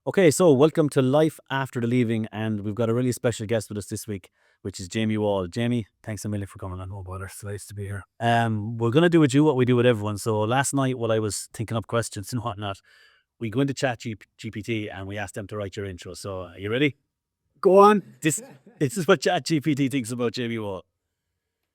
Okay, so welcome to Life After the Leaving, and we've got a really special guest with us this week, which is Jamie Wall. Jamie, thanks a million for coming on. No bother. It's nice to be here. We're gonna do with you what we do with everyone. So last night, while I was thinking up questions and whatnot, we go into GPT and we asked them to write your intro. So are you ready? Go on. This is what ChatGPT thinks about Jamie Wall.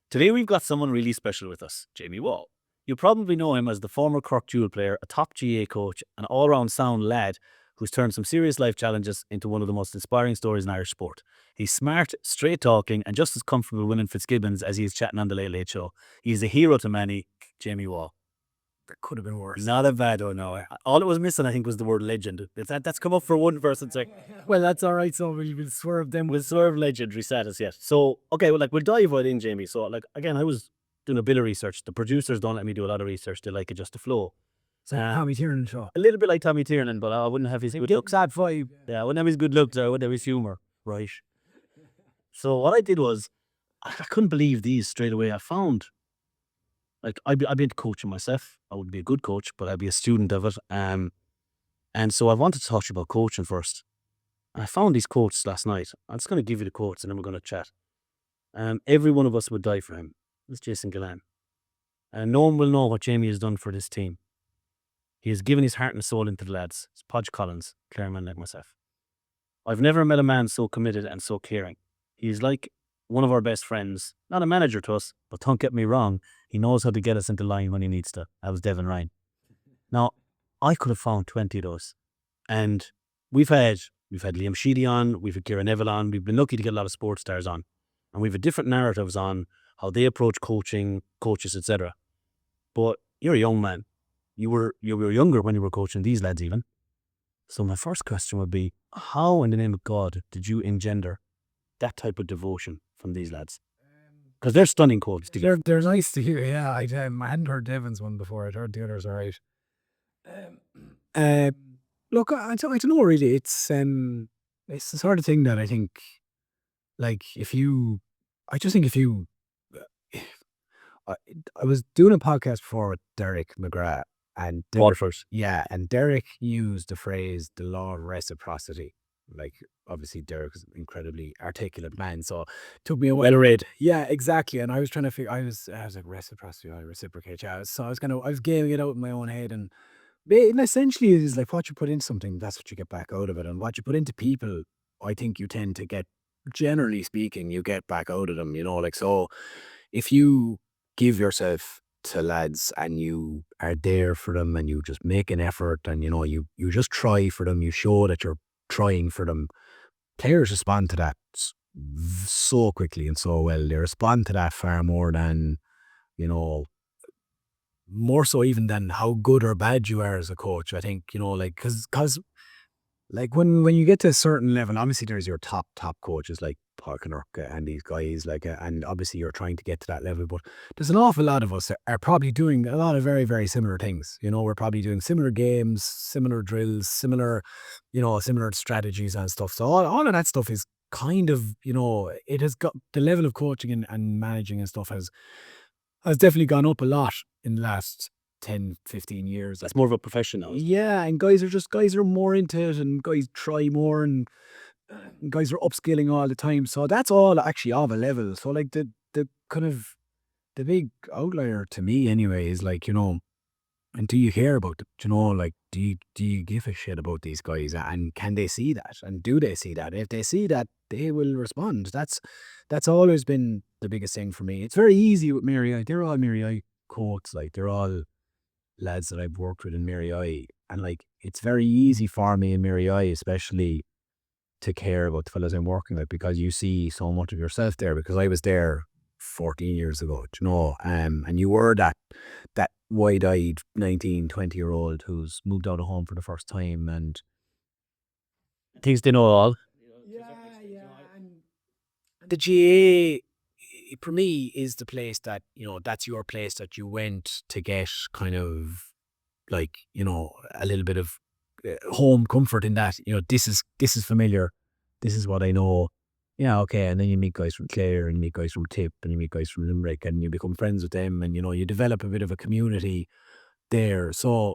Today we've got someone really special with us, Jamie Wall. You probably know him as the former Cork dual player, a top GA coach, an all-round sound lad who's turned some serious life challenges into one of the most inspiring stories in Irish sport. He's smart, straight-talking, and just as comfortable winning Fitzgibbons as he is chatting on the Late Late Show. He's a hero to many, Jamie Wall. That could have been worse. Not a bad one, no. All it was missing, I think, was the word legend. That's come up for one person saying, Well, that's all right. So we'll swerve them. we'll serve legendary status yet. So, okay, well, we'll dive right in, Jamie. So, again, I was doing a bit of research. The producers don't let me do a lot of research. They like it just to flow. It's like Tommy Tiernan show. A little bit like Tommy Tiernan, but I wouldn't have his good looks. That vibe. Yeah, I wouldn't have his good looks or I wouldn't have his humour. Right. So what I did was, I couldn't believe these straight away. I found, I'd be coaching myself. I would be a good coach, but I'd be a student of it. And so I wanted to talk to you about coaching first. I found these quotes last night. I'm just going to give you the quotes and then we're going to chat. Every one of us would die for him. This is Jason Gillan. And no one will know what Jamie has done for this team. He has given his heart and soul into the lads. It's Podge Collins, Clareman like myself. I've never met a man so committed and so caring. He's like one of our best friends. Not a manager to us, but don't get me wrong, he knows how to get us into line when he needs to. That was Devin Ryan. Now, I could have found 20 of those. And we've had Liam Sheedy on, we've had Kieran Neville on, we've been lucky to get a lot of sports stars on. And we've had different narratives on how they approach coaching, coaches, etc. But you're a young man. You were younger when you were coaching these lads even. So my first question would be, how in the name of God did you engender that type of devotion from these lads? Because they're stunning quotes. They're nice to hear. Yeah, I hadn't heard Devin's one before. I'd heard the others all right. Look, I don't know really. It's the sort of thing that I think, I was doing a podcast before with Derek McGrath. And Derek used the phrase "the law of reciprocity." Obviously, Derek is an incredibly articulate man, so it took me a while. Well read. Yeah, exactly. And I was trying to figure. I was like reciprocity, I reciprocate. Yeah, so I was gaming it out in my own head, and essentially, it is like what you put into something, that's what you get back out of it, and what you put into people, I think you tend to get. Generally speaking, you get back out of them. So if you give yourself to lads and you are there for them and you just make an effort and you just try for them, you show that you're trying for them, players respond to that so quickly and so well. They respond to that far more than more so even than how good or bad you are as a coach. I think because when you get to a certain level, obviously there's your top coaches like Paul Canorca and these guys, and obviously you're trying to get to that level. But there's an awful lot of us that are probably doing a lot of very, very similar things. We're probably doing similar games, similar drills, similar strategies and stuff. So all of that stuff is kind of, it has got the level of coaching and managing and stuff has definitely gone up a lot in the last 10, 15 years. That's more of a profession now. Yeah, and guys are more into it, and guys try more, and guys are upskilling all the time. So that's all actually of a level. So the kind of the big outlier to me anyway is and do you care about them? Do you give a shit about these guys, and can they see that, and do they see that? If they see that, they will respond. That's always been the biggest thing for me. It's very easy with Mary I. They're all Mary I quotes, they're all lads that I've worked with in Mary I, and it's very easy for me in Mary I especially to care about the fellas I'm working with, because you see so much of yourself there, because I was there 14 years ago, and you were that wide-eyed 19, 20-year-old who's moved out of home for the first time and thinks they know all. Yeah. And the GA, for me, is the place that, that's your place that you went to get kind of a little bit of home comfort in that, this is familiar. This is what I know. Yeah, okay. And then you meet guys from Clare and you meet guys from Tip and you meet guys from Limerick and you become friends with them, and, you develop a bit of a community there. So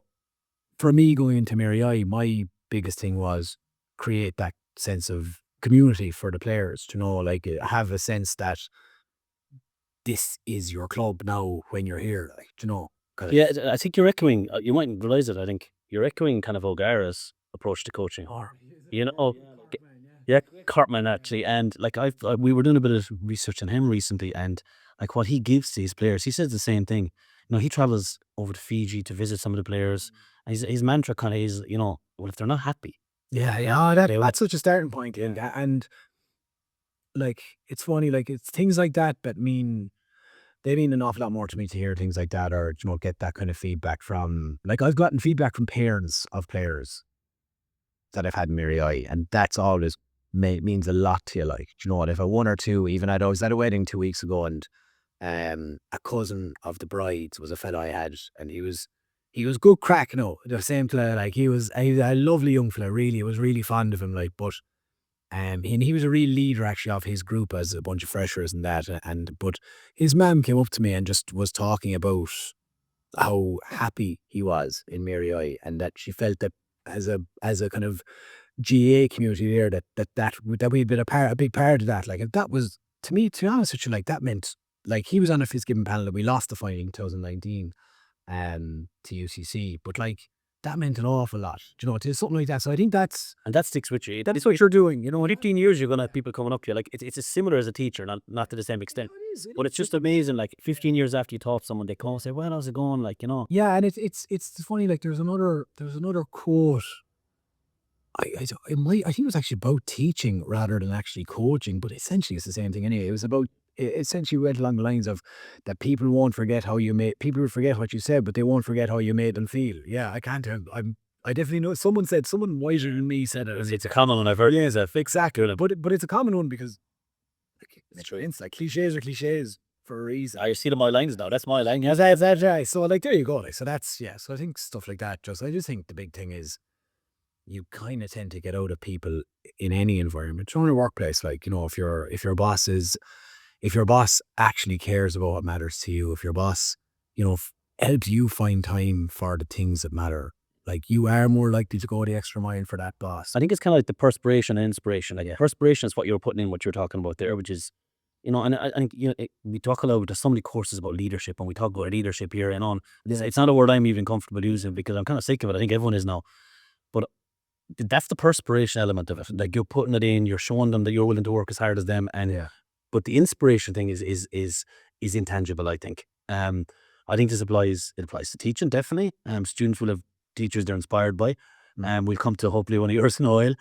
for me going into Mary I, my biggest thing was create that sense of community for the players, like have a sense that this is your club now when you're here, like, Yeah, I think you're echoing. You mightn't realize it. I think you're echoing kind of O'Gara's approach to coaching. You know, g- yeah, Cartman actually, and like we were doing a bit of research on him recently, and like what he gives to his players, he says the same thing. He travels over to Fiji to visit some of the players, and his mantra kind of is, well, if they're not happy, that's such a starting point, and like it's funny, like it's things like that mean. They mean an awful lot more to me to hear things like that, or get that kind of feedback from. Like I've gotten feedback from parents of players that I've had in Mary I, and that's always means a lot to you. Like, if a one or two, even I was at a wedding 2 weeks ago, and a cousin of the bride's was a fella I had, and he was good crack, the same fella. Like he was a lovely young fella. Really, I was really fond of him. Like, but and he was a real leader actually of his group as a bunch of freshers and that. But his mum came up to me and just was talking about how happy he was in Mary I, and that she felt that as a kind of GA community there, that we'd been a big part of that. Like, and that was, to me, to be honest with you, like that meant, like, he was on a Fitzgibbon panel and we lost the final in 2019 to UCC, but like that meant an awful lot, to something like that. So I think and that sticks with you. that's what you're doing, In 15 years, you're gonna have people coming up to you. Like it's as similar as a teacher, not to the same extent. But it's just amazing. Like 15 years after you taught someone, they come and say, "Well, how's it going?" Like, Yeah, and it's funny. Like there's another quote. I think it was actually about teaching rather than actually coaching, but essentially it's the same thing anyway. It was about, essentially went along the lines of that people won't forget how you made, people will forget what you said, but they won't forget how you made them feel. Yeah, I can't. I definitely know. Someone wiser than me said it. it's a common one I've heard. Yeah, exactly. But it's a common one because it's like cliches are cliches for a reason. I see my lines now. That's my line. Yeah, that's right. So like there you go. Like, so that's, yeah. So I think stuff like that. I just think the big thing is, you kind of tend to get out of people in any environment. In a workplace, like, if your boss actually cares about what matters to you, if your boss, helps you find time for the things that matter, like, you are more likely to go the extra mile for that boss. I think it's kind of like the perspiration and inspiration. Like perspiration is what you're putting in, what you're talking about there, which is, and I think, we talk a lot. There's so many courses about leadership, and we talk about leadership here and on. It's not a word I'm even comfortable using because I'm kind of sick of it. I think everyone is now, but that's the perspiration element of it. Like, you're putting it in, you're showing them that you're willing to work as hard as them, and but the inspiration thing is intangible. I think. I think it applies to teaching, definitely. Students will have teachers they're inspired by. We'll come to hopefully one of yours in a while.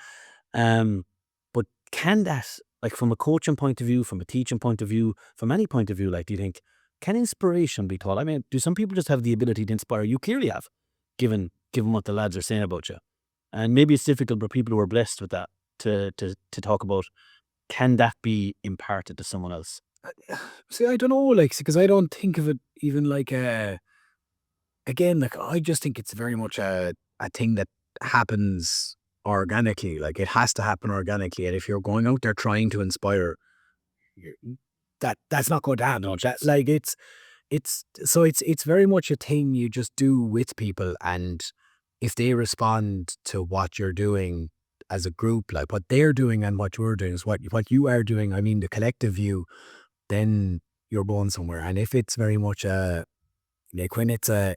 But can that, like, from a coaching point of view, from a teaching point of view, from any point of view, like, do you think, can inspiration be taught? I mean, do some people just have the ability to inspire? You clearly have, given what the lads are saying about you. And maybe it's difficult for people who are blessed with that to talk about. Can that be imparted to someone else? See, I don't know, like, because I don't think of it even like again, like, I just think it's very much a thing that happens organically. Like, it has to happen organically, and if you're going out there trying to inspire, that's not going to happen. No, like, it's very much a thing you just do with people, and if they respond to what you're doing as a group, like what they're doing and what you're doing is what you are doing, I mean the collective view, then you're going somewhere. And if it's very much like, when it's an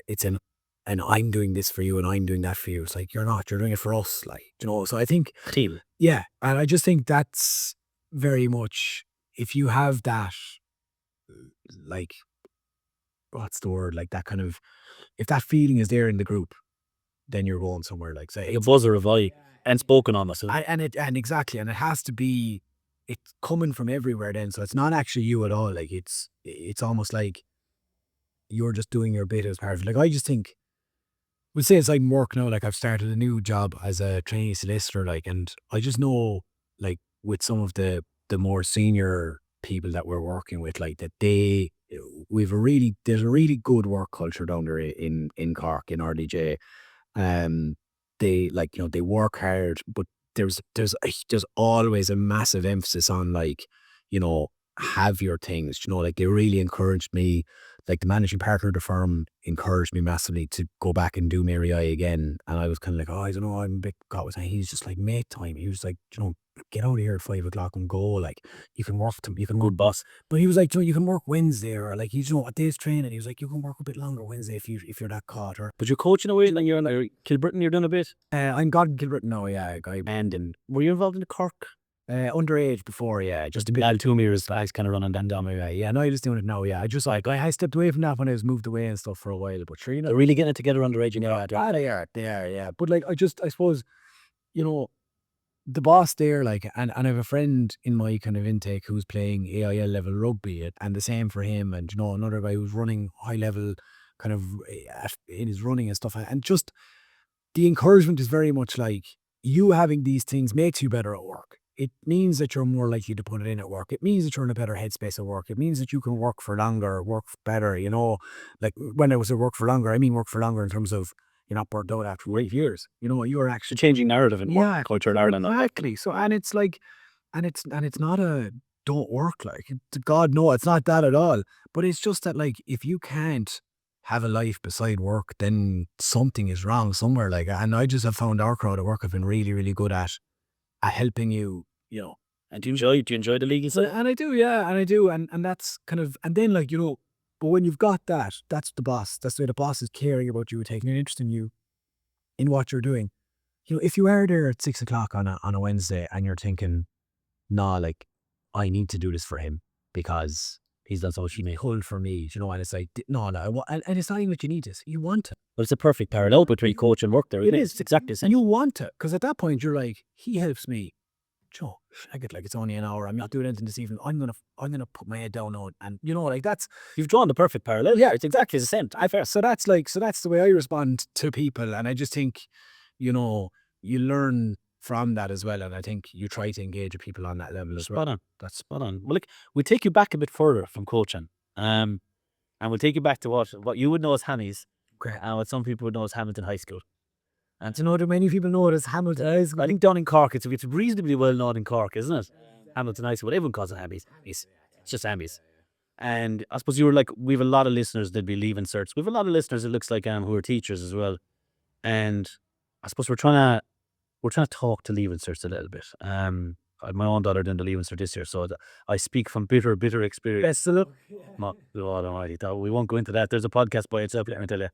and I'm doing this for you and I'm doing that for you, it's like, you're doing it for us, like, so I think team. yeah, and I just think that's very much, if you have that, like, what's the word, like that kind of, if that feeling is there in the group, then you're going somewhere. Like, say, A buzz or a vibe, and spoken on us. and exactly, and it has to be, it's coming from everywhere then, so it's not actually you at all. Like, it's almost like you're just doing your bit as part of it. Like, I just think, we'll say it's like work now, like I've started a new job as a trainee solicitor, like, and I just know, like, with some of the more senior people that we're working with, like, that there's a really good work culture down there in Cork, in RDJ. They, like, they work hard, but there's always a massive emphasis on, like, have your things, like, they really encouraged me like the managing partner of the firm encouraged me massively to go back and do Mary I again. And I was kind of like, oh, I don't know, I'm a bit caught with that. He's just like, mate time. He was like, get out of here at 5 o'clock and go. Like, you can work Good boss. But he was like, you can work Wednesday, or like, what day's training? He was like, you can work a bit longer Wednesday if you're that caught. Or But you're coaching away, like you're in Kilbrittain, you're doing a bit. I'm God in Kilbrittain now, yeah. And were you involved in the Cork? Underage before, yeah. Just a bit. 2 years, I was kind of running down my way. Yeah, no, you're just doing it now, yeah. I stepped away from that when I was moved away and stuff for a while. But sure, They're really getting it together underage. They are, yeah. But like, I suppose, the boss there, like, and I have a friend in my kind of intake who's playing AIL level rugby, and the same for him, and another guy who's running high level kind of in his running and stuff, and just the encouragement is very much like, you having these things makes you better at work. It means that you're more likely to put it in at work. It means that you're in a better headspace at work. It means that you can work for longer, work better, like when I was at work for longer, I mean work for longer in terms of you're not burnt out after 8 years. You're actually It's a changing narrative in work culture in Ireland. Exactly. So, and it's like, and it's not a don't work, like, God, no, it's not that at all. But it's just that, like, if you can't have a life beside work, then something is wrong somewhere. Like, and I just have found our crowd at work have been really, really good at helping you, And do you enjoy the league? And I do, yeah, and I do, and that's kind of, and then, like, but when you've got that, that's the boss. That's the way the boss is caring about you, taking an interest in you, in what you're doing. If you are there at 6 o'clock on a Wednesday and you're thinking, nah, like, I need to do this for him because he's done so, she may hold for me, and it's like, no, and it's not even that you need this, you want it. But it's a perfect parallel between coach and work there. It is, it's exactly the same. And you want it, because at that point you're like, he helps me. Joe, I get, like, it's only an hour. I'm not doing anything this evening. I'm gonna put my head down on, and like, that's, you've drawn the perfect parallel. Yeah, it's exactly the same. So that's the way I respond to people, and I just think, you learn from that as well, and I think you try to engage with people on that level as well. Spot on. That's spot on. Well, look, we'll take you back a bit further from coaching, and we'll take you back to what you would know as Hammies, and what some people would know as Hamilton High School. And do many people know it as Hamilton High School? I think down in Cork, it's reasonably well known in Cork, isn't it? Hamilton High School. Everyone calls it Hammies. It's just Hammies. And I suppose you were like, we have a lot of listeners that be leaving certs. We have a lot of listeners, it looks like, who are teachers as well. And I suppose we're trying to talk to leaving certs a little bit. I had my own daughter doing the leaving cert this year, so I speak from bitter experience. Best of luck. God almighty, we won't go into that. There's a podcast by itself, let me tell you.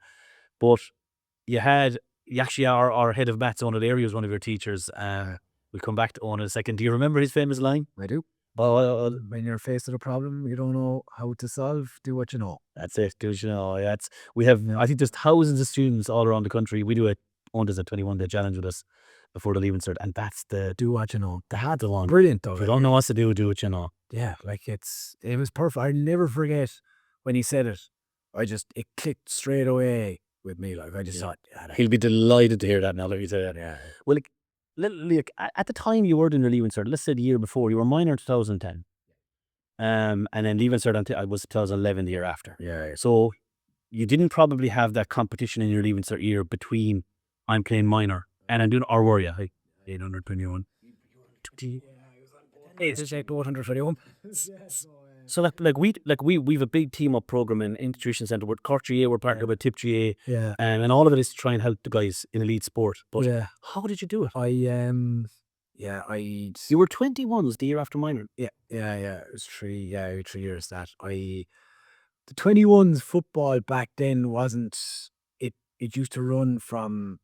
But you actually our head of maths, Owen O'Leary, was one of your teachers. We'll come back to Owen in a second. Do you remember his famous line? I do. When you're faced with a problem you don't know how to solve, do what you know. That's it. Do what you know. Yeah, we have. I think there's thousands of students all around the country. We do Owen does a 21-day challenge with us before the leaving cert, and that's the do what you know. That's the one. Brilliant though. If you don't know what to do what you know. Yeah, like it was perfect. I'll never forget when he said it. It clicked straight away with me. Like, I just thought, he'll be delighted to hear that now. Let me say that. Yeah. Well, look, at the time you were doing your leaving cert, let's say the year before, you were minor in 2010, and then leaving cert until I was 2011 the year after. Yeah. So you didn't probably have that competition in your leaving cert year between I'm playing minor and I'm doing, or were you? 821. It's 821. So we've a big team up program in Tuition Centre with Cork GA, we're partnered with Tip GA, and all of it is to try and help the guys in elite sport. But how did you do it? You were 21s the year after minor. Yeah. It was 3 years that the 21s football back then wasn't. It used to run from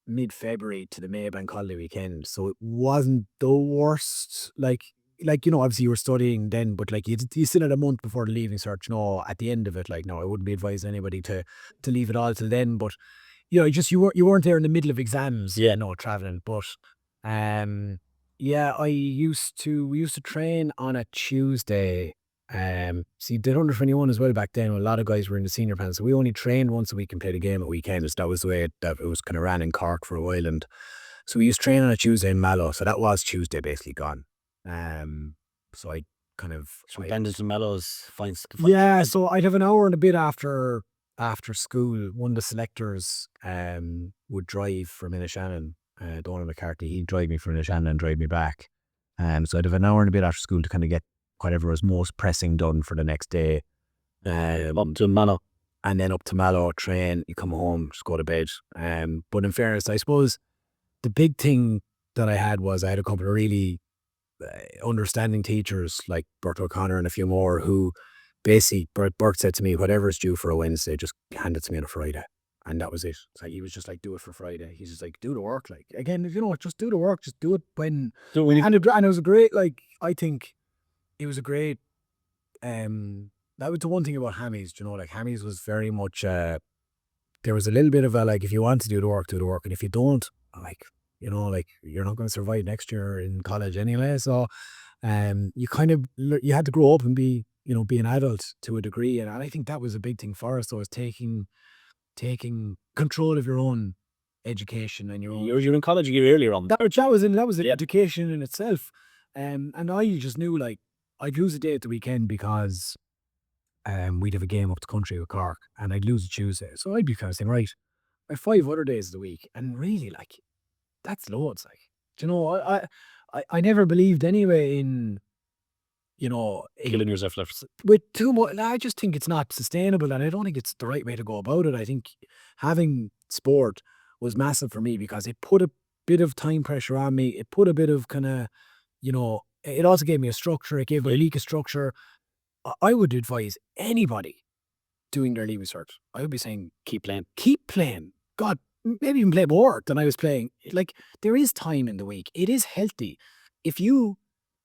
mid-February to the May bank holiday weekend, so it wasn't the worst. Like obviously you were studying then, but like you still had a month before the leaving cert. At the end of it, like, no, I wouldn't be advising anybody to leave it all till then. But you weren't there in the middle of exams. Yeah, no, traveling. But we used to train on a Tuesday. See, did under 21 as well back then. A lot of guys were in the senior panel, so we only trained once a week and played a game at weekends. That was the way it was kind of ran in Cork for a while, and so we used to train on a Tuesday in Mallow. So that was Tuesday basically gone. So I kind of Benders and Mellows finds. Yeah, so I'd have an hour and a bit after school. One of the selectors would drive from Innishannon, Donald McCarthy. He'd drive me from Innishannon and drive me back. So I'd have an hour and a bit after school to kind of get whatever was most pressing done for the next day. Up to Mallow. and then up to Mallow, train, you come home, just go to bed. But in fairness, I suppose the big thing that I had was I had a couple of really understanding teachers like Bert O'Connor and a few more who basically, Bert said to me, whatever's due for a Wednesday, just hand it to me on a Friday. And that was it. It's like, he was just like, do it for Friday. He's just like, do the work. Like, again, you know what, just do the work. Just do it when. So when you, And it was a great, like, I think it was a great, that was the one thing about Hammies, you know, like Hammies was very much, there was a little bit of a, like, if you want to do the work, do the work. And if you don't, like, you know, like, you're not going to survive next year in college anyway. So, you kind of, you had to grow up and be, you know, be an adult to a degree. And I think that was a big thing for us, though, is taking control of your own education and your own. you're in college a year earlier on. That was education in itself. And I just knew, like, I'd lose a day at the weekend because we'd have a game up the country with Cork, and I'd lose a Tuesday. So I'd be kind of saying, right, I have 5 other days of the week, and really, like, that's loads. Like, do you know, I never believed anyway in, you know, Killing yourself left. with too much. I just think it's not sustainable, and I don't think it's the right way to go about it. I think having sport was massive for me because it put a bit of time pressure on me. It put a bit of kind of, you know, it also gave me a structure. It gave my league a structure. I would advise anybody doing their leaving cert. I would be saying, Keep playing. keep playing. God, maybe even play more than I was playing. Like, there is time in the week. It is healthy. If you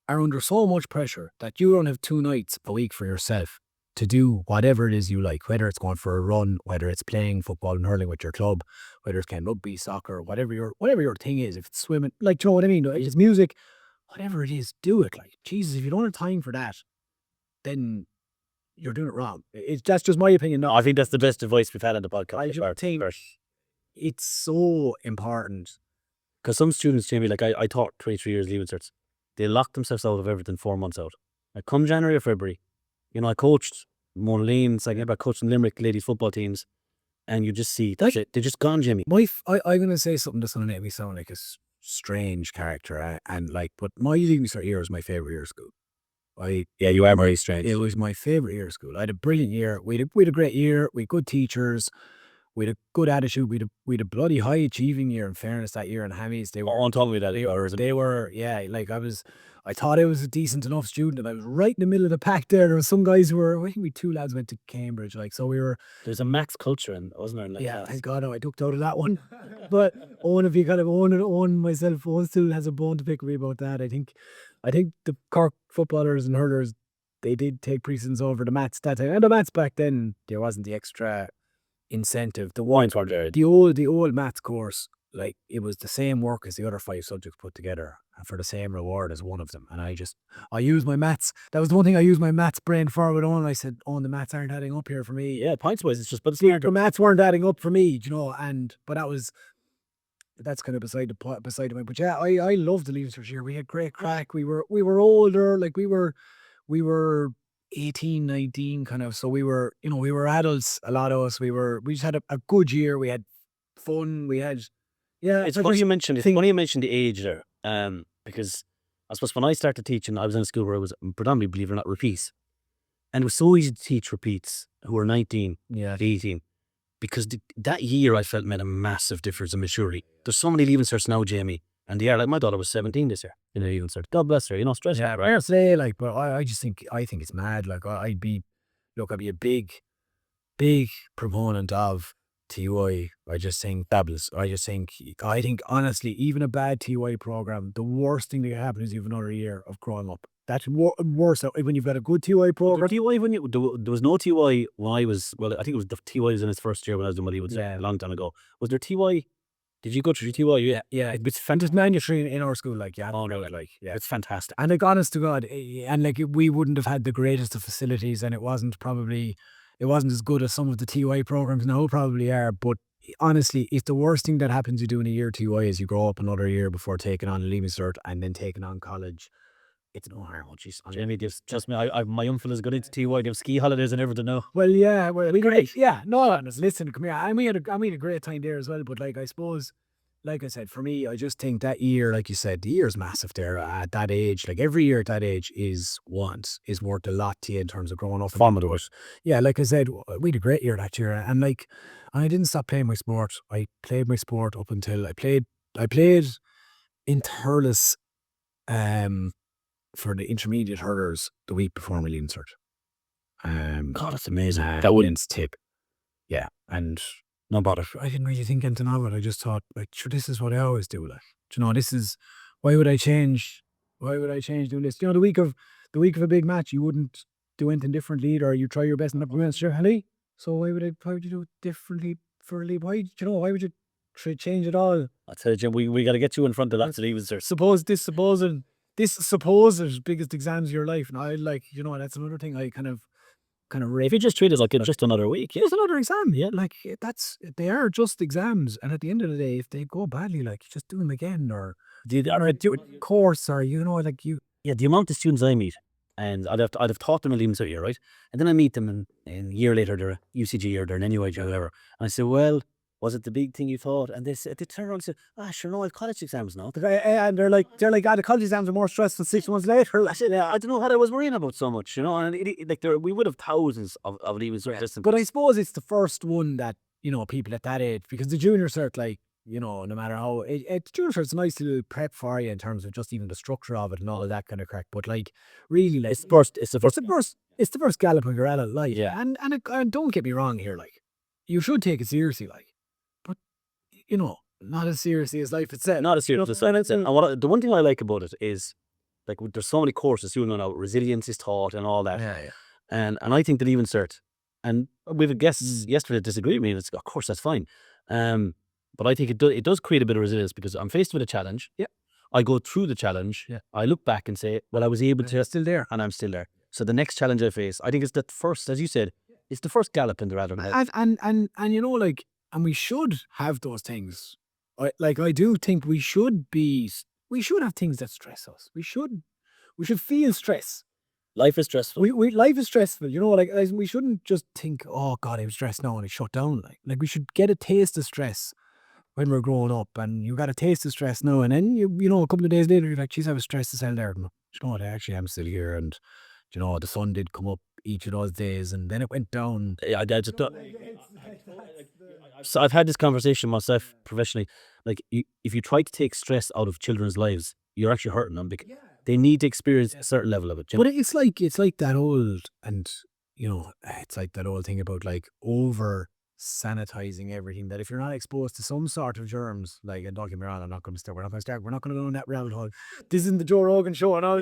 are under so much pressure that you don't have 2 nights a week for yourself to do whatever it is you like, whether it's going for a run, whether it's playing football and hurling with your club, whether it's playing rugby, soccer, whatever your thing is, if it's swimming, like, do you know what I mean? If it's music, whatever it is, do it. Like, Jesus, if you don't have time for that, then you're doing it wrong. That's just my opinion. No, I think that's the best advice we've had on the podcast. I just think it's so important. Because some students, Jamie, like I taught 23 years leaving certs, they locked themselves out of everything 4 months out. Like, come January or February, you know, I coached Monaleen, I coached in Limerick ladies football teams, and you just see that shit, they're just gone, Jamie. I'm going to say something that's going to make me sound like a strange character, and like, but my leaving cert year was my favourite year of school. Yeah, you are very strange. It was my favourite year of school. I had a brilliant year. We had a great year. We had good teachers. We had a good attitude. We had a bloody high achieving year, in fairness, that year in Hammies. They were on top of that. They were, yeah, like I thought I was a decent enough student, and I was right in the middle of the pack there. There were some guys who were, I think we 2 lads went to Cambridge, like, so we were. There's a max culture, and wasn't there? Like, yeah, thank God, I ducked out of that one. But Owen, if you kind of own myself, Owen still has a bone to pick with me about that. I think the Cork footballers and hurlers, they did take precedence over the maths that time. And the maths back then, there wasn't the extra incentive. The wines weren't there. The old maths course, like, it was the same work as the other 5 subjects put together, and for the same reward as one of them. And I used my maths. That was the one thing I used my maths brain for with Owen. I said, "Oh, the maths aren't adding up here for me." Yeah, points wise, it's just, but the maths weren't adding up for me, you know. But that's kind of beside the point. But yeah, I loved the leaving cert year. We had great crack. We were older, like we were 18, 19 kind of. So we were, you know, we were adults, a lot of us. We just had a good year. We had fun. We had, yeah. It's funny you mentioned the age there, because I suppose when I started teaching, I was in a school where it was predominantly, believe it or not, repeats, and it was so easy to teach repeats who were 19, 18. Because that year I felt made a massive difference in maturity. There's so many leaving certs now, Jamie, and they are, like, my daughter was 17 this year in a leaving cert. God bless her, you know, stress. Yeah, right. I say, like, but I just think it's mad. Like, I'd be a big proponent of TY. I think honestly, even a bad TY program, the worst thing that can happen is you have another year of growing up. That's worse when you've got a good TY program. TY there was no TY when I was, well, I think it was the TY was in its first year when I was doing my leaving cert a long time ago. Was there TY? Did you go through TY? Yeah. It's fantastic. Mandatory in our school, like, yeah. Oh no, like, yeah, it's fantastic. And like, honest to God, and like, we wouldn't have had the greatest of facilities, and it wasn't as good as some of the TY programs now probably are. But honestly, if the worst thing that happens you do in a year TY is you grow up another year before taking on a leaving cert and then taking on college, it's no harm. Oh, jeez, Jamie, trust me, my young fella's got into TY. They have ski holidays and everything now. Well, yeah, great. Yeah, no, listen, come here. I mean, a great time there as well. But like, I suppose, like I said, for me, I just think that year, like you said, the year's massive there at that age. Like every year at that age is worth a lot to you in terms of growing up. Formative. Yeah, like I said, we had a great year that year, and like I didn't stop playing my sport. I played my sport up until I played in Thurles, for the intermediate hurlers the week before my leaving cert. God, that's amazing. That wouldn't tip. Yeah, and no bother. I didn't really think anything of it. I just thought, like, sure, this is what I always do. Like, do you know, this is why would I change? Why would I change doing this? You know, the week of a big match, you wouldn't do anything differently, or you try your best in the performance. Sure, Hallie. So why would you do it differently for a league? Why, do you know, why would you try to change it all? I tell you, Jim, we got to get you in front of lots of leaving certs. This supposed biggest exams of your life, and I like, you know, that's another thing I kind of If you just treat it like it's just another week, it's another exam. Yeah, like they are just exams, and at the end of the day, if they go badly, like just do them again, or do a course, or you know, like you. Yeah, the amount of students I meet, and I'd have taught them a leaving cert year, right? And then I meet them, and a year later they're a UCG or they're an NUIG or whatever. And I say, well, was it the big thing you thought? And they turn around and say, sure, no, I have college exams now. And they're like, the college exams are more stressful 6 months later. I said, I don't know what I was worrying about so much, you know. And we would have thousands of leaving cert distance. But I suppose it's the first one that, you know, people at that age, because the junior cert, like, you know, no matter how junior cert's nice to do prep for you in terms of just even the structure of it and all of that kind of crack. But like, really, like, it's the first gallop of your adult life. Yeah. And don't get me wrong here, like, you should take it seriously, like, but you know, not as seriously as life itself. Not as serious as life itself. And the one thing I like about it is, like, there's so many courses, you know, now resilience is taught and all that. Yeah. And I think the leaving cert, and we have a guest yesterday that disagreed with me, and it's, of course, that's fine. But I think it does create a bit of resilience, because I'm faced with a challenge. Yeah. I go through the challenge. Yeah. I look back and say, well, I was able to. Still there. And I'm still there. So the next challenge I face, I think it's the first, as you said, it's the first gallop in the rather than head. And you know, like, and we should have those things. I do think we should have things that stress us. We should feel stress. Life is stressful. Life is stressful, you know, like we shouldn't just think, oh God, I'm stressed now, and I shut down. Like we should get a taste of stress when we're growing up, and you got a taste of stress now, and then you know, a couple of days later, you're like, geez, I was stressed as hell there. And, you know what, I actually am still here, and you know, the sun did come up each of those days, and then it went down. I just don't. So I've had this conversation myself professionally. Like, if you try to take stress out of children's lives, you're actually hurting them, because they need to experience a certain level of it. But it's like that old, and you know, it's like that old thing about like over sanitizing everything, that if you're not exposed to some sort of germs, like, and don't get me wrong, we're not going to go down that rabbit hole. This isn't the Joe Rogan show, and all.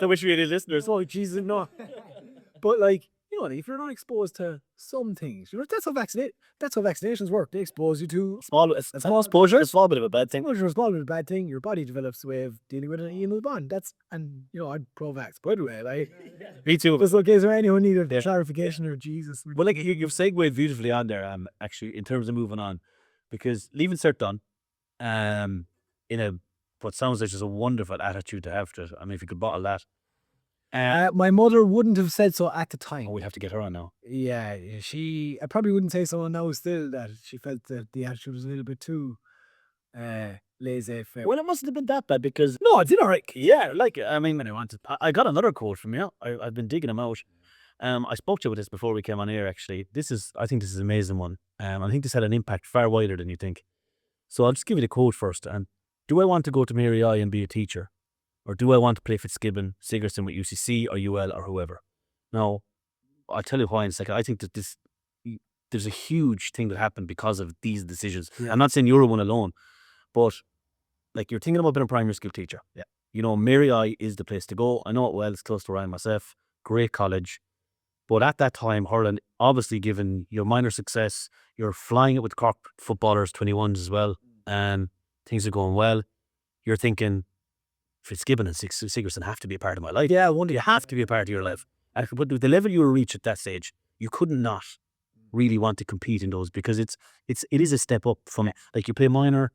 I wish we had any listeners. Oh Jesus, no. But like, you know, if you're not exposed to some things, you know, that's how vaccinations work. They expose you to Small exposure. A small bit of a bad thing. Exposure is a small bit of a bad thing. Your body develops a way of dealing with it, and bond. And you know, I'm pro-vax, by the way. Like, me too. Just in case anyone needed clarification, or Jesus. Well, like, you've segued beautifully on there. Actually, in terms of moving on, because leaving cert done, in a what sounds like just a wonderful attitude to have to it. I mean, if you could bottle that. My mother wouldn't have said so at the time. Oh, we have to get her on now. Yeah, I probably wouldn't say so now still, that she felt that the attitude was a little bit too laissez-faire. Well, it mustn't have been that bad, because no, it did all right. Yeah, like, I mean, when I got another quote from you. I've been digging them out. I spoke to you with this before we came on air. Actually, I think this is an amazing one. I think this had an impact far wider than you think. So I'll just give you the quote first. And do I want to go to Mary I and be a teacher? Or do I want to play Fitzgibbon, Sigerson with UCC or UL or whoever? Now, I'll tell you why in a second. I think that there's a huge thing that happened because of these decisions. Yeah. I'm not saying you're one alone, but like, you're thinking about being a primary school teacher. Yeah. You know, Mary I is the place to go. I know it well. It's close to where I am myself. Great college. But at that time, hurling, obviously, given your minor success, you're flying it with Cork footballers, 21s as well, and things are going well. You're thinking, Fitzgibbon and Sigerson have to be a part of my life. Yeah, you have to be a part of your life. But the level you reach at that stage, you could not really want to compete in those, because it is a step up from, like, you play minor,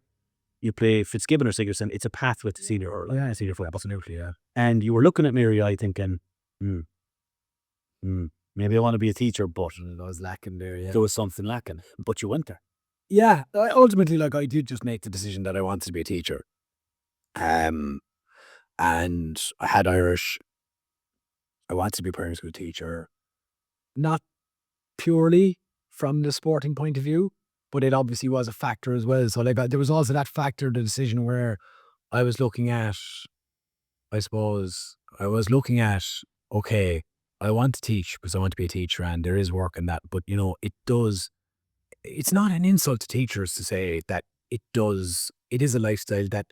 you play Fitzgibbon or Sigerson, it's a pathway to senior hurling. Yeah, senior football, absolutely, yeah. And you were looking at Mary I thinking, maybe I want to be a teacher, but I was lacking there, yeah. There was something lacking. But you went there. Yeah, ultimately, like, I did just make the decision that I wanted to be a teacher. And I had Irish. I wanted to be a primary school teacher, not purely from the sporting point of view, but it obviously was a factor as well. So, like, there was also that factor, the decision where I was looking at, I suppose, okay, I want to teach because I want to be a teacher and there is work in that. But, it's not an insult to teachers to say that it is a lifestyle that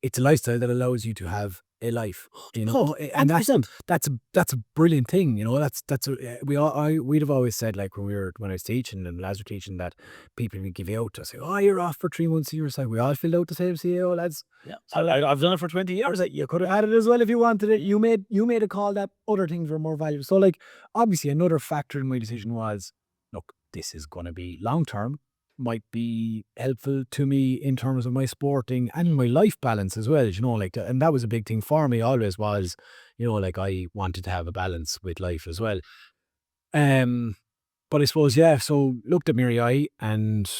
it's a lifestyle that allows you to have a life, Oh, and 100%. that's a brilliant thing, we'd have always said, like, when I was teaching and lads were teaching, that people would give you out to say, oh, you're off for 3 months a year. It's like, we all filled out the same CAO, lads. Yeah, So, like, I've done it for 20 I was years. like, you could have had it as well if you wanted it. You made a call that other things were more valuable. So, like, obviously another factor in my decision was, look, this is going to be long term, might be helpful to me in terms of my sporting and my life balance as well, like, and that was a big thing for me always was, like, I wanted to have a balance with life as well. But I suppose, yeah, so looked at Miri Eye, and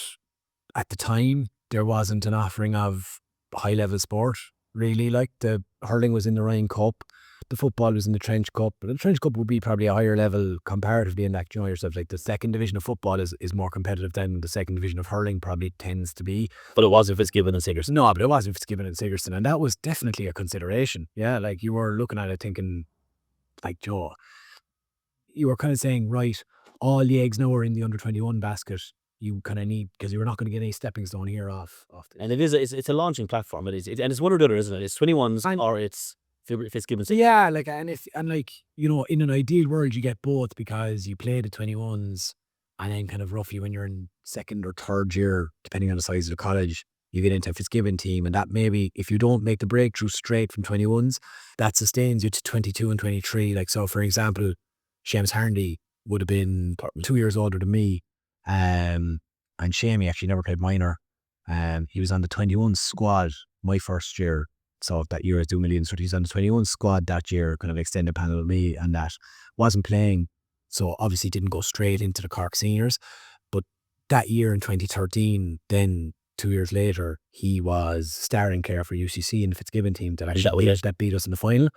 at the time there wasn't an offering of high level sport, really. Like, the hurling was in the Ryan Cup, the football was in the Trench Cup, but the Trench Cup would be probably a higher level comparatively in that, yourself. Like, the second division of football is more competitive than the second division of hurling probably tends to be. But it was if it's given and Sigerson. No, but it was if it's given in Sigerson, and that was definitely a consideration. Yeah, like, you were looking at it thinking, like, Joe, you were kind of saying, right, all the eggs now are in the under-21 basket. You kind of need, because you're not going to get any stepping stone here off this. And it's a launching platform. It is, and it's one or the other, isn't it? It's 21s or it's Fitzgibbon. So, yeah, like, like, in an ideal world, you get both, because you play the 21s, and then kind of roughly when you're in second or third year, depending on the size of the college, you get into a Fitzgibbon team, and that maybe, if you don't make the breakthrough straight from 21s, that sustains you to 22 and 23. Like, so for example, Seamus Harndy would have been 2 years older than me, and Shamey actually never played minor. He was on the 21 squad my first year. So that year I was doing millions. So he's on the 21 squad that year, kind of extended panel with me, and that wasn't playing. So obviously didn't go straight into the Cork seniors. But that year in 2013, then 2 years later, he was starting player for UCC in the Fitzgibbon team that actually that beat us in the final.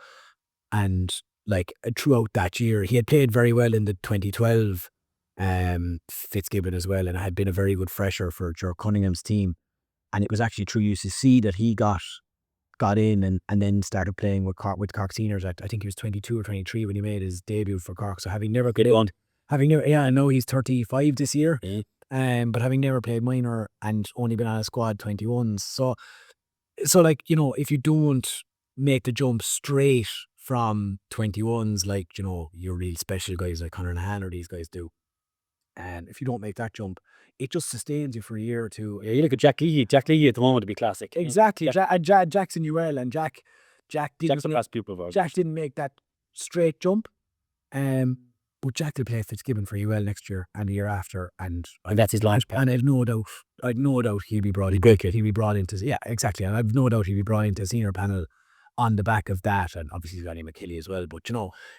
And, like, throughout that year, he had played very well in the 2012 Fitzgibbon as well, and had been a very good fresher for Ger Cunningham's team. And it was actually through UCC that he got in and then started playing with Cork seniors at, I think he was 22 or 23 when he made his debut for Cork. So having never I know he's 35 this year, but having never played minor and only been on a squad 21s. So, like, if you don't make the jump straight from 21s, like, your real special guys like Conor Nahan or these guys do, and if you don't make that jump, it just sustains you for a year or two. Yeah, you look at Jack Leahy. Jack Leahy at the moment would be classic. Exactly. Jack's in UL, and Jack Jack's a past pupil of ours. Jack didn't make that straight jump. But Jack will play Fitzgibbon for UL next year and the year after, and that's his launch pad. And I've no doubt he'll be brought into, yeah, exactly. And I've no doubt he'll be brought into a senior panel on the back of that. And obviously he's got him McKilly as well, but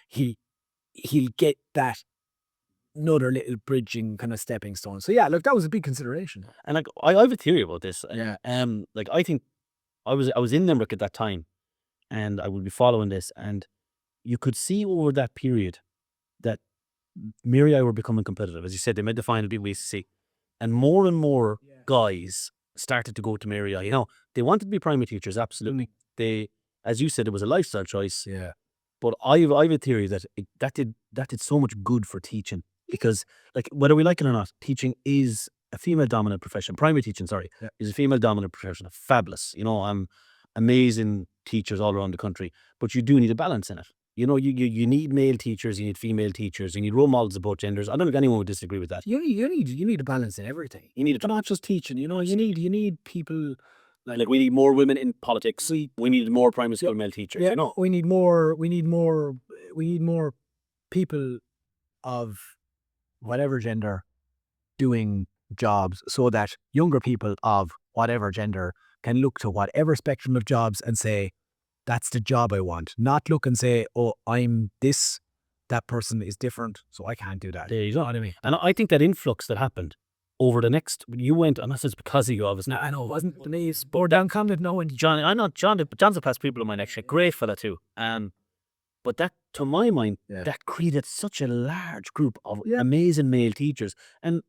he'll get that another little bridging kind of stepping stone. So, yeah, look, that was a big consideration. And, like, I have a theory about this. Yeah. Like, I think I was in Limerick at that time, and I would be following this, and you could see over that period that Miri were becoming competitive. As you said, they made the final, beat WCC, and more guys started to go to Miri. They wanted to be primary teachers, absolutely. They, as you said, it was a lifestyle choice. Yeah. But I have a theory that that did so much good for teaching, because, like, whether we like it or not, teaching is a female dominant profession. Primary teaching, is a female dominant profession. Fabulous, amazing teachers all around the country. But you do need a balance in it. You need male teachers, you need female teachers, you need role models of both genders. I don't think anyone would disagree with that. You need a balance in everything. You need not just teaching. You need people. Like, we need more women in politics. We need more primary school male teachers. Yeah, we need more people of whatever gender doing jobs, so that younger people of whatever gender can look to whatever spectrum of jobs and say, that's the job I want. Not look and say, oh, I'm this, that person is different, so I can't do that. There you go. What I mean? And I think that influx that happened over the next, you went, and I said it's because of you, obviously. I know it wasn't the knees. Bore down Camden, no one. John, I know John's a past people of mine, actually. Great fella too. But that, to my mind, that created such a large group of amazing male teachers, and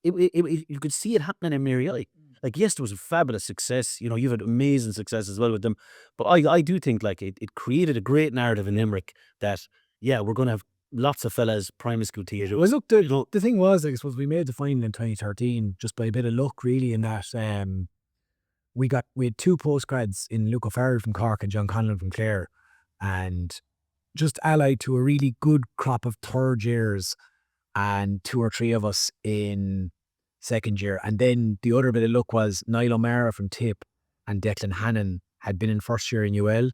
you could see it happening in Mary I. Like, yes, there was a fabulous success. You've had amazing success as well with them. But I do think, like, it created a great narrative in Limerick that, we're going to have lots of fellas primary school teachers. Well, look, the thing was, I suppose we made the final in 2013 just by a bit of luck, really, in that we had 2 postgrads in Luke O'Farrell from Cork and John Conlon from Clare, and just allied to a really good crop of third years and 2 or 3 of us in second year. And then the other bit of luck was Niall O'Mara from Tip and Declan Hannon had been in first year in UL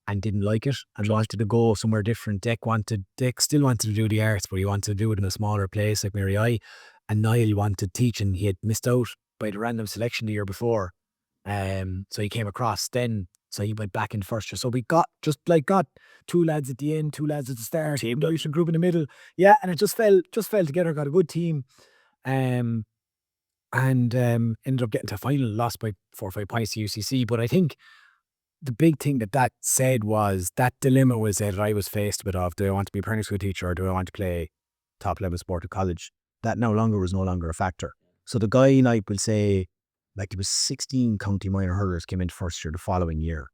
and didn't like it and wanted to go somewhere different. Dec still wanted to do the arts, but he wanted to do it in a smaller place like Mary I. And Niall wanted teaching. He had missed out by the random selection the year before. So he came across then. So he went back in first year. So we got 2 lads at the end, 2 lads at the start, team Irish group in the middle. Yeah, and it just fell together, got a good team. And ended up getting to a final, lost by 4 or 5 points to UCC. But I think the big thing that said was, that dilemma was that I was faced with of, do I want to be a primary school teacher or do I want to play top level sport at college? That was no longer a factor. So the guy, like, will say, like, there was 16 county minor hurlers came in first year the following year.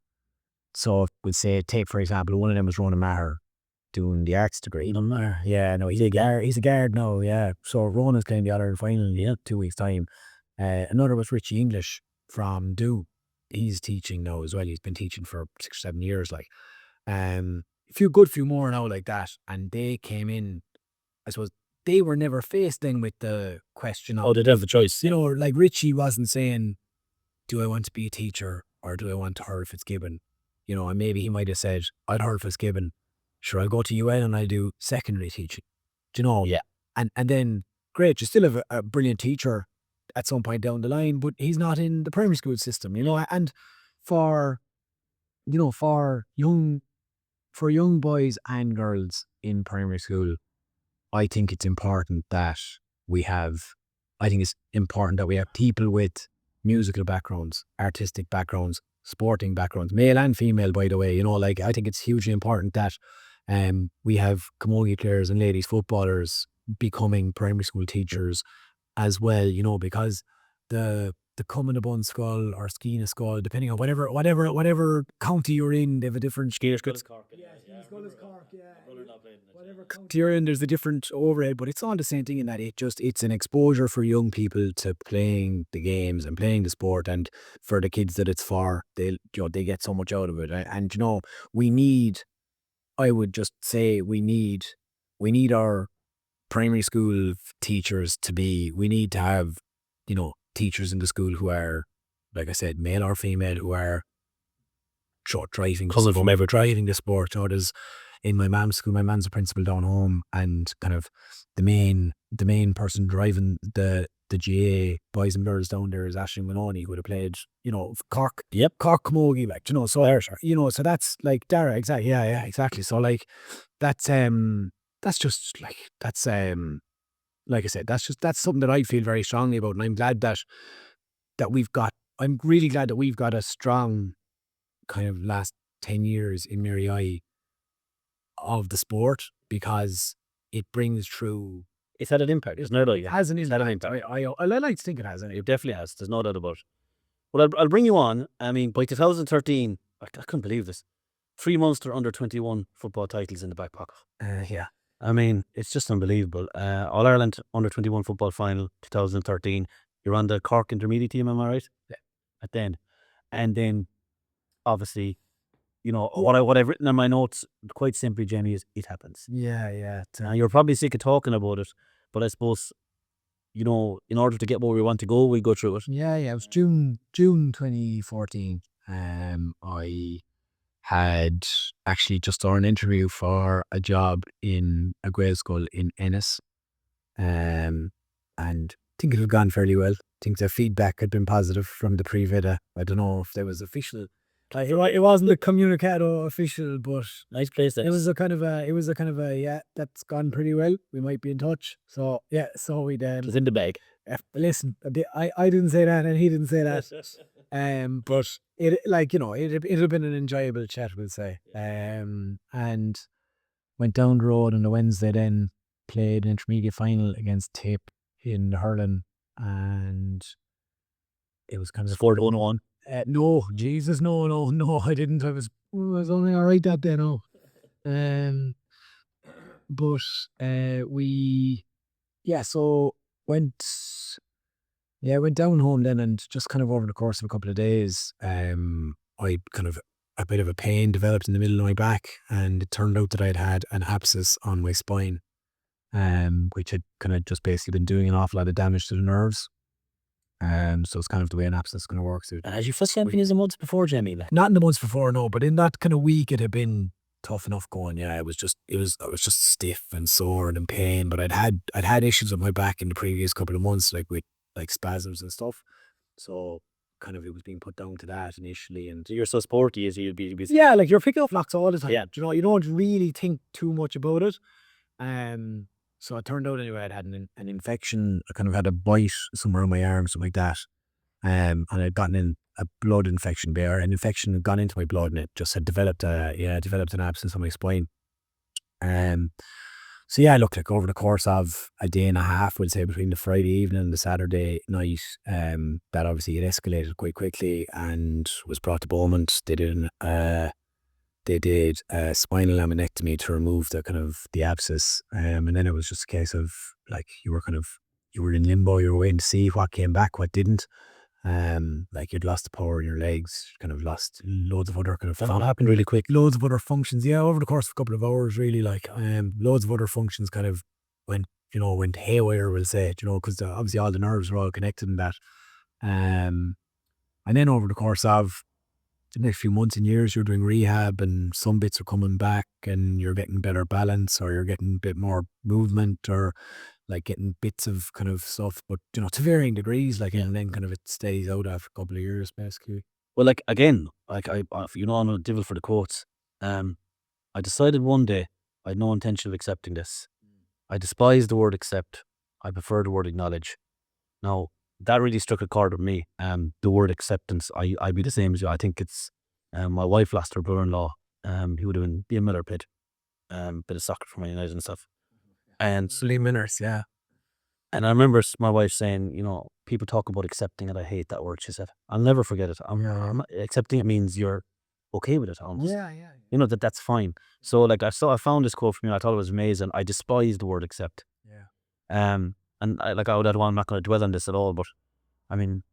So we'll say, take for example, one of them was Ronan Maher doing the arts degree. Yeah, no, he's a guard now, yeah. So Ronan's playing the All-Ireland final in 2 weeks' time. Another was Richie English from Do. He's teaching now as well. He's been teaching for 6 or 7 years, like. A few more now like that. And they came in, I suppose, they were never faced then with the question of, they'd have a choice. Like Richie wasn't saying, do I want to be a teacher or do I want to hurl Fitzgibbon? And maybe he might have said, I'd hurl Fitzgibbon. Sure, I'll go to UL and I'll do secondary teaching. Yeah. And then, great, you still have a brilliant teacher at some point down the line, but he's not in the primary school system, and for young boys and girls in primary school, I think it's important that we have people with musical backgrounds, artistic backgrounds, sporting backgrounds, male and female, by the way. I think it's hugely important that we have camogie players and ladies footballers becoming primary school teachers as well, because the Cummin Skull or Skeena Skull, depending on whatever county you're in, they have a different Skeena Skull. Whatever county you're in, there's a different overhead, but it's all the same thing in that it's an exposure for young people to playing the games and playing the sport, and for the kids that it's for, they get so much out of it. And I would just say we need our primary school teachers we need to have, teachers in the school who are, like I said, male or female, who are driving the sport. There's, in my mum's school, my mum's a principal down home, and kind of the main person driving the GA boys and girls down there is Aisling Maloney, who would have played, Cork. Yep. Cork camogie, like, so that's like Dara, exactly. Yeah, exactly. So like, that's just like, like I said, that's something that I feel very strongly about, and I'm glad I'm really glad that we've got a strong kind of last 10 years in Mary I of the sport, because it brings through. It's had an impact, isn't it? It has an impact. I like to think it has. It definitely has. There's no doubt about it. Well, I'll bring you on. I mean, by 2013, I couldn't believe this. 3 Munster under-21 football titles in the back pocket. Yeah. I mean, it's just unbelievable. All-Ireland under-21 football final, 2013. You're on the Cork intermediate team, am I right? Yeah. At the end. And then, obviously, what I've written in my notes, quite simply, Jamie, is it happens. Yeah. Now, you're probably sick of talking about it, but I suppose, in order to get where we want to go, we go through it. Yeah. It was June 2014. I had actually just done an interview for a job in a grade school in Ennis, and I think it had gone fairly well. I think the feedback had been positive from the pre-vida. I don't know if there was official. It wasn't a communicado official, but nice place. It was a kind of a yeah, that's gone pretty well. We might be in touch. So yeah, so we It's in the bag. Listen, I didn't say that, and he didn't say that. But it, like, you know, it'd have been an enjoyable chat, we'll say. And went down the road on the Wednesday, then played an intermediate final against Tape in hurling, and it was kind of Scored 1-1. no, Jesus, no, I didn't. I was only all right that day, no. But so went went down home then, and just kind of over the course of a couple of days, I kind of a bit of a pain developed in the middle of my back, and it turned out that I'd had an abscess on my spine, which had kind of just basically been doing an awful lot of damage to the nerves. So it's kind of the way an abscess kind of works. As you first champion in the months before, Jamie? Not in the months before, no, but in that kind of week it had been tough enough going. Yeah, I was just stiff and sore and in pain. But I'd had issues with my back in the previous couple of months, like with like spasms and stuff. So kind of it was being put down to that initially. And So you're so sporty, as you'd be. yeah, like you're picking up knocks all the time. Yeah. You know, you don't really think too much about it. So it turned out anyway I'd had an infection. I kind of had a bite somewhere on my arm, something like that. And I'd gotten in a blood infection there. An infection had gone into my blood, and it just had developed an abscess on my spine. So yeah, look, like over the course of a day and a half, we'll say between the Friday evening and the Saturday night, that obviously it escalated quite quickly and was brought to Beaumont. They did a spinal laminectomy to remove the abscess, and then it was just a case of like you were in limbo. You were waiting to see what came back, what didn't. Like you'd lost the power in your legs, kind of lost loads of other kind of. That all happened really quick. Loads of other functions, yeah, over the course of a couple of hours, really. Like, loads of other functions kind of went haywire, we'll say, because obviously all the nerves were all connected in that. And then over the course of the next few months and years, you're doing rehab, and some bits are coming back, and you're getting better balance, or you're getting a bit more movement, or like getting bits of kind of stuff, but to varying degrees, like, and then kind of it stays out after a couple of years, basically. Well, like again, like I'm a devil for the quotes. I decided one day I had no intention of accepting this. I despise the word accept. I prefer the word acknowledge. Now, that really struck a chord with me. The word acceptance, I'd be the same as you. I think it's, my wife lost her brother-in-law. He would have been a Miller Pit, bit of soccer for Man United and stuff. And Lee Minners, yeah. And I remember my wife saying, people talk about accepting it. I hate that word. She said, I'll never forget it. Accepting it means you're okay with it almost. Yeah. That's fine. So like I found this quote from you. I thought it was amazing. I despise the word accept. Yeah. And I'm not going to dwell on this at all, but I mean,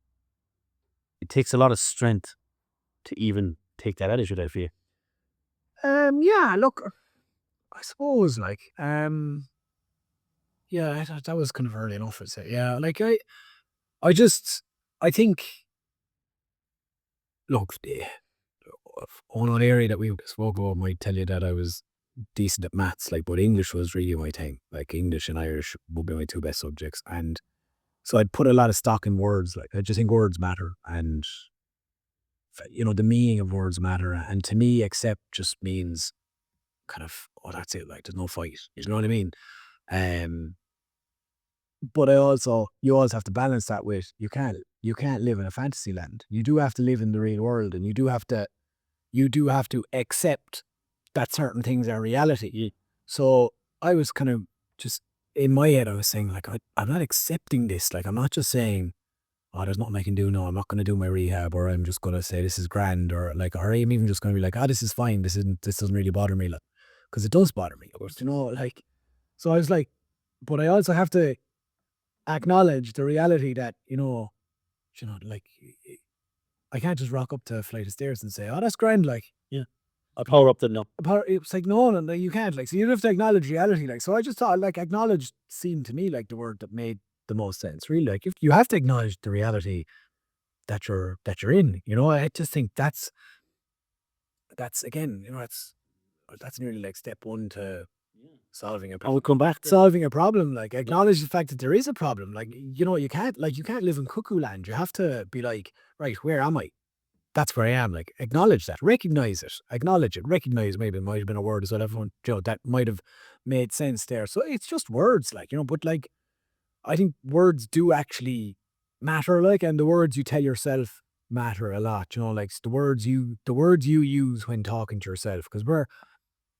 it takes a lot of strength to even take that attitude, I feel. Yeah, look, I suppose, like, yeah, that was kind of early enough, I'd say. Yeah, like, I think, look, one area that we spoke about might tell you that I was decent at maths, like, but English was really my thing. Like, English and Irish would be my two best subjects. And so I'd put a lot of stock in words. Like, I just think words matter, and, the meaning of words matter. And to me, accept just means kind of, oh, that's it. Like, there's no fight. You know what I mean? But you also have to balance that with, you can't live in a fantasy land. You do have to live in the real world, and you do have to accept that certain things are reality. Yeah. So I was kind of just, in my head, I was saying, like, I'm not accepting this. Like, I'm not just saying, oh, there's nothing I can do now. I'm not going to do my rehab, or I'm just going to say this is grand, or I'm even just going to be like, this is fine. This doesn't really bother me, because it does bother me. But, like, so I was like, but I also have to acknowledge the reality that, like, I can't just rock up to a flight of stairs and say, oh, that's grand, like. Yeah. I power up the no. It's like, no, you can't, like, so you have to acknowledge reality, like. So I just thought, like, acknowledge seemed to me like the word that made the most sense, really. Like, if you have to acknowledge the reality that you're in, I just think that's again, that's nearly like step one to solving a problem. I would come back to solving a problem. Like, acknowledge the fact that there is a problem. Like, you can't live in cuckoo land. You have to be like, right, where am I? That's where I am. Like, acknowledge that, recognize it, acknowledge it, recognize. Maybe it might have been a word as well. Everyone, that might have made sense there. So it's just words, like, but like, I think words do actually matter, like, and the words you tell yourself matter a lot. You know, like the words you use when talking to yourself, because we're,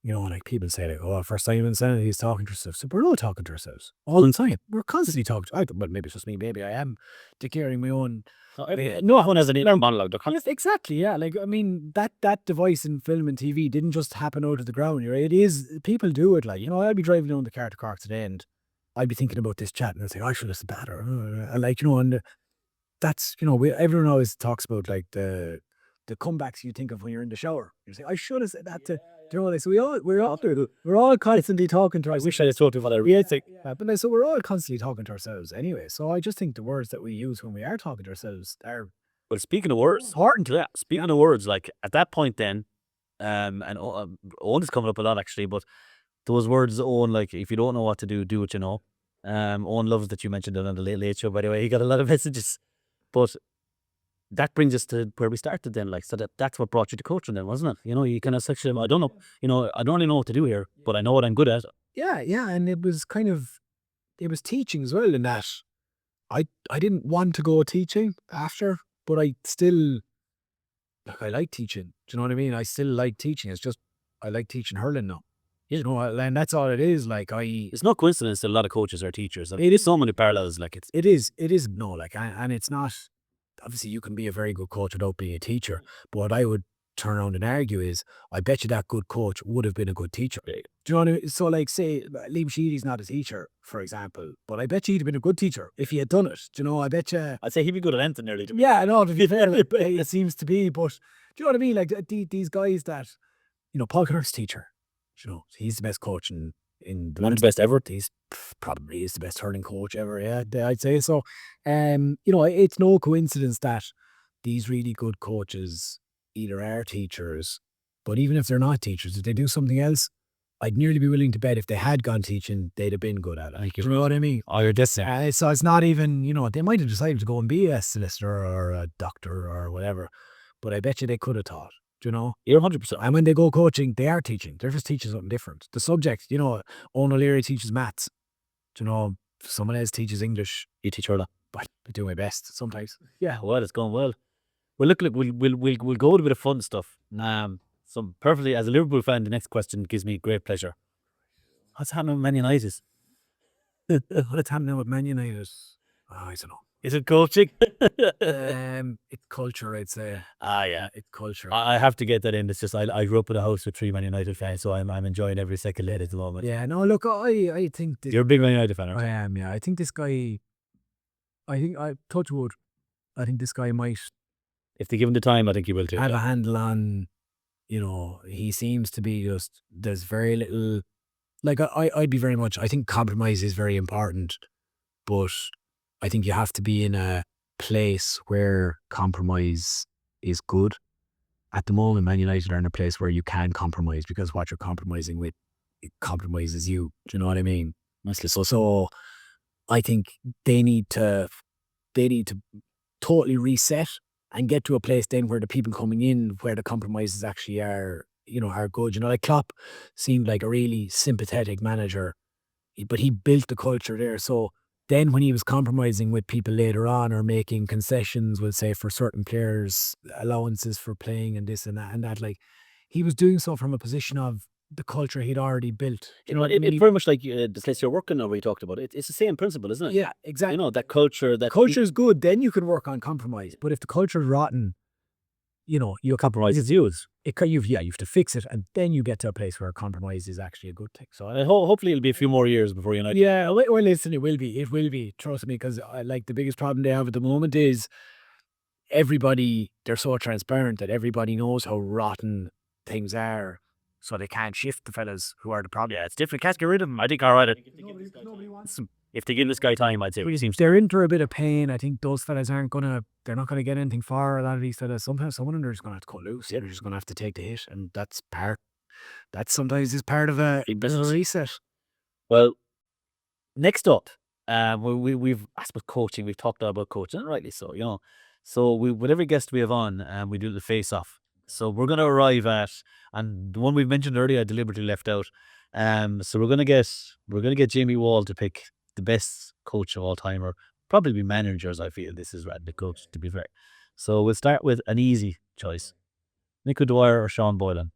you know, like people say, like, oh, first time in insanity, he's talking to ourselves. So we're all talking to ourselves all the time. We're constantly talking to, well, maybe it's just me. Maybe I am declaring my own. No one has an inner monologue. Yes, exactly. Yeah, like, I mean, that device in film and TV didn't just happen out of the ground. You know, it is, people do it. Like, you know, I'll be driving down the car to Cork today, and I'd be thinking about this chat, and I'd say, I should listen better. And like, you know, and that's, you know, everyone always talks about like the comebacks you think of when you're in the shower. You say, I should have said that to. Do you know, like, so we're all constantly talking to I ourselves. wish I had told you what I really think. But like, so we're all constantly talking to ourselves anyway. So I just think the words that we use when we are talking to ourselves are Well, speaking of words, important. yeah, speaking of words, like at that point then, and Owen is coming up a lot actually, but those words, Owen, like if you don't know what to do, do what you know. Owen loves that you mentioned it on the Late Late Show, by the way. He got a lot of messages. But that brings us to where we started then, like, so that's what brought you to coaching then, wasn't it? You know, you kind of such I don't know, you know, I don't really know what to do here, but I know what I'm good at. Yeah, and it was teaching as well in that I didn't want to go teaching after, but I still, like, I like teaching. Do you know what I mean? I still like teaching. It's just I like teaching hurling now. You know, and that's all it is. Like, It's no coincidence that a lot of coaches are teachers. It is so many parallels, like it is no, like, and it's not, obviously you can be a very good coach without being a teacher, but what I would turn around and argue is, I bet you that good coach would have been a good teacher. Do you know what I mean? So, like, say Liam Sheedy's not a teacher, for example, but I bet you he'd have been a good teacher if he had done it. Do you know, I bet you. I'd say he'd be good at anything nearly. Yeah, no, to be fair, it seems to be, but do you know what I mean? Like, these guys that, you know, Paul Kirk's teacher, you know, he's the best coach in One of the best ever. He's probably is the best hurling coach ever. Yeah, I'd say so. You know, it's no coincidence that these really good coaches either are teachers, but even if they're not teachers, if they do something else, I'd nearly be willing to bet if they had gone teaching, they'd have been good at it. Do you know what I mean? Oh, you're this. So it's not even, you know, they might have decided to go and be a solicitor or a doctor or whatever, but I bet you they could have taught. Do you know? You're 100%. And when they go coaching, they are teaching. They're just teaching something different. The subject, you know, Owen O'Leary teaches maths. Do you know, someone else teaches English. You teach hurling. But I do my best sometimes. Yeah, well, it's going well. Well, look, we'll go with a bit of fun stuff. So perfectly, as a Liverpool fan, the next question gives me great pleasure. What's happening with Man United? What's happening with Man United? Oh, I don't know. Is it coaching? It's culture, I'd say. Yeah, it's culture. I have to get that in. It's just I grew up in a house with 3 Man United fans, so I'm enjoying every second of it at the moment. Yeah, no, look, I think you're a big Man United fan, aren't you? I am. Yeah, I think this guy. I touch wood. I think this guy might, if they give him the time, I think he will too. Have a handle on. You know, he seems to be just. There's very little. Like, I'd be very much. I think compromise is very important, but I think you have to be in a place where compromise is good. At the moment, Man United are in a place where you can compromise, because what you're compromising with, it compromises you. Do you know what I mean? So I think they need to totally reset and get to a place then where the people coming in, where the compromises actually are, you know, are good. You know, like Klopp seemed like a really sympathetic manager, but he built the culture there. So then when he was compromising with people later on, or making concessions, we'll say, for certain players, allowances for playing and this and that, like, he was doing so from a position of the culture he'd already built. You know, it's very much like the place you're working on, where you talked about it. It's the same principle, isn't it? Yeah, exactly. You know, that culture. That culture is good, then you can work on compromise. But if the culture is rotten, you know, you compromise is used. You have to fix it, and then you get to a place where compromise is actually a good thing. So hopefully it'll be a few more years before United. Yeah, well, listen, it will be. Trust me, because like the biggest problem they have at the moment is everybody. They're so transparent that everybody knows how rotten things are, so they can't shift the fellas who are the problem. Yeah, it's different. Can't get rid of them. I think, all right. Nobody wants them. If they give this guy time, I'd say it seems they're in for a bit of pain. I think those fellas they're not gonna get anything far. A lot of these fellas, someone of them are just gonna have to cut loose. Yeah, they're just gonna have to take the hit, and that sometimes is part of a reset. Well, next up, we've asked about coaching. We've talked about coaching, and rightly so. You know, so with every guest we have on, we do the face off. So we're going to arrive at, and the one we mentioned earlier, I deliberately left out. So we're going to get Jamie Wall to pick the best coach of all time, or probably managers. I feel this is the coach, to be fair. So we'll start with an easy choice: Nick O'Dwyer or Sean Boylan.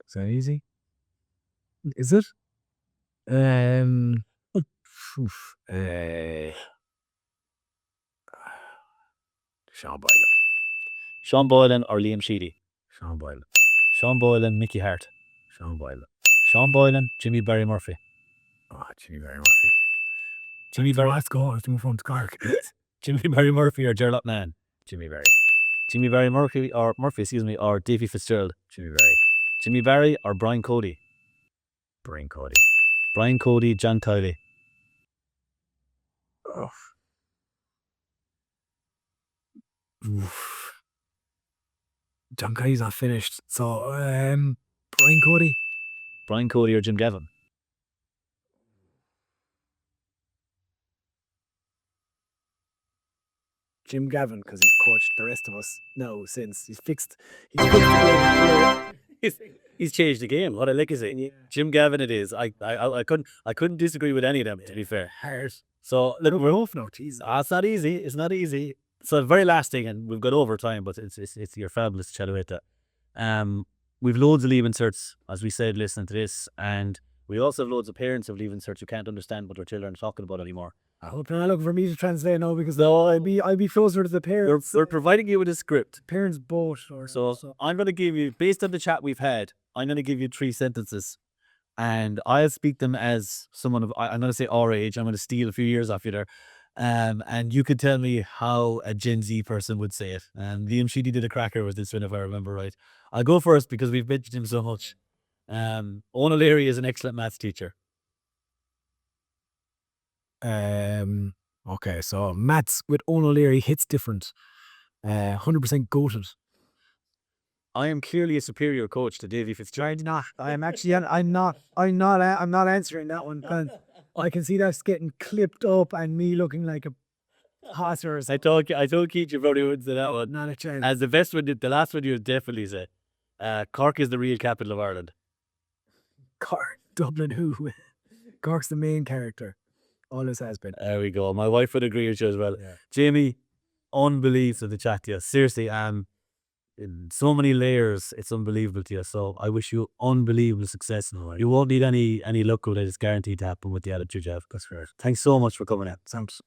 Is that easy? Is it? Sean Boylan. Sean Boylan or Liam Sheedy. Sean Boylan. Sean Boylan, Mickey Hart. Sean Boylan. Sean Boylan, Jimmy Barry Murphy. Oh, Jimmy Barry Murphy. Jimmy Barry. Let's go. Let's move from Cork. Jimmy Barry Murphy or Gerald Nan. Jimmy Barry. Jimmy Barry Murphy, or Davy Fitzgerald. Jimmy Barry. Jimmy Barry or Brian Cody. Brian Cody. Brian Cody, John Kiley. Oh. John Kiley's not finished. So, Brian Cody. Brian Cody or Jim Gavin. Jim Gavin, because he's coached the rest of us now since he's fixed the game. He's changed the game. What I like is it. Yeah. Jim Gavin it is. I couldn't disagree with any of them, to be fair. Hard. So look, We're off now, Jesus. it's not easy. It's not easy. So the very last thing, and we've got over time, but it's your fabulous Chatawita. We've loads of leave inserts, as we said, listening to this, and we also have loads of parents of leave inserts who can't understand what their children are talking about anymore. I hope you're not looking for me to translate now, because I'd be closer to the parents. We're providing you with a script. Parents' boat. So I'm going to give you, based on the chat we've had, I'm going to give you 3 sentences, and I'll speak them as someone of, I'm going to say our age. I'm going to steal a few years off you there. And you could tell me how a Gen Z person would say it. And Liam Sheedy did a cracker with this one, if I remember right. I'll go first because we've mentioned him so much. Owen O'Leary is an excellent maths teacher. Okay, so maths with Owen O'Leary hits different. 100% goated. I am clearly a superior coach to Davy Fitzgerald. I'm not answering that one. I can see that's getting clipped up and me looking like a passer. I told Keith you probably wouldn't say that one. Not a chance. As the best one, the last one you would definitely say. Cork is the real capital of Ireland. Cork, Dublin, who? Cork's the main character. Always has been. There we go. My wife would agree with you as well. Yeah. Jamie, unbelievable to chat to you. Seriously, in so many layers, it's unbelievable to you. So I wish you unbelievable success. No, You won't need any luck with it. It's guaranteed to happen with the attitude you have. That's fair. Thanks so much for coming out. Sounds.